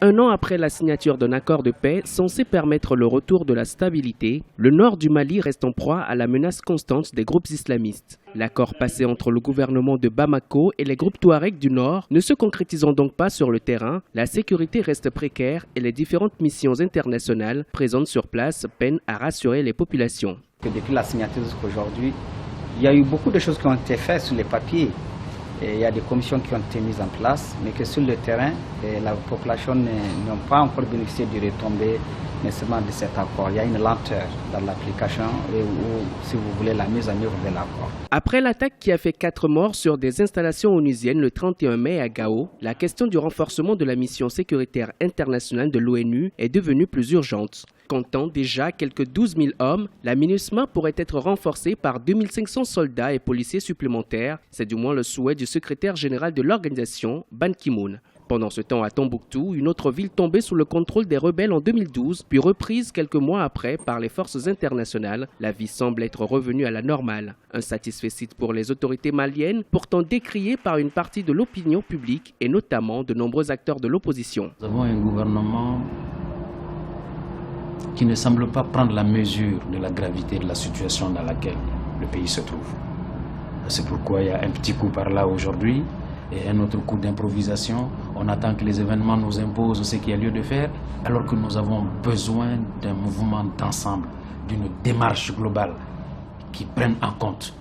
Un an après la signature d'un accord de paix censé permettre le retour de la stabilité, le nord du Mali reste en proie à la menace constante des groupes islamistes. L'accord passé entre le gouvernement de Bamako et les groupes touaregs du nord ne se concrétisant donc pas sur le terrain, la sécurité reste précaire et les différentes missions internationales présentes sur place peinent à rassurer les populations. Depuis la signature jusqu'à aujourd'hui, il y a eu beaucoup de choses qui ont été faites sur les papiers. Et il y a des commissions qui ont été mises en place, mais que sur le terrain, la population n'a pas encore bénéficié du retombées nécessairement de cet accord. Il y a une lenteur dans l'application ou, si vous voulez, la mise en œuvre de l'accord. Après l'attaque qui a fait 4 morts sur des installations onusiennes le 31 mai à Gao, la question du renforcement de la mission sécuritaire internationale de l'ONU est devenue plus urgente. Comptant déjà quelques 12 000 hommes, la MINUSMA pourrait être renforcée par 2 500 soldats et policiers supplémentaires. C'est du moins le souhait du secrétaire général de l'organisation, Ban Ki-moon. Pendant ce temps, à Tombouctou, une autre ville tombée sous le contrôle des rebelles en 2012, puis reprise quelques mois après par les forces internationales, la vie semble être revenue à la normale. Un satisfecit pour les autorités maliennes, pourtant décrié par une partie de l'opinion publique et notamment de nombreux acteurs de l'opposition. Nous avons un gouvernement qui ne semble pas prendre la mesure de la gravité de la situation dans laquelle le pays se trouve. C'est pourquoi il y a un petit coup par là aujourd'hui et un autre coup d'improvisation. On attend que les événements nous imposent ce qu'il y a lieu de faire, alors que nous avons besoin d'un mouvement d'ensemble, d'une démarche globale qui prenne en compte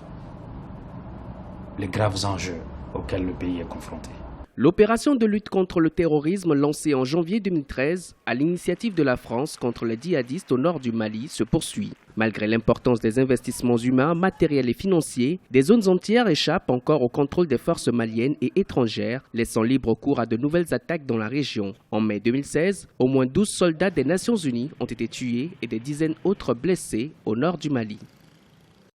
les graves enjeux auxquels le pays est confronté. L'opération de lutte contre le terrorisme lancée en janvier 2013 à l'initiative de la France contre les djihadistes au nord du Mali se poursuit. Malgré l'importance des investissements humains, matériels et financiers, des zones entières échappent encore au contrôle des forces maliennes et étrangères, laissant libre cours à de nouvelles attaques dans la région. En mai 2016, au moins 12 soldats des Nations Unies ont été tués et des dizaines autres blessés au nord du Mali.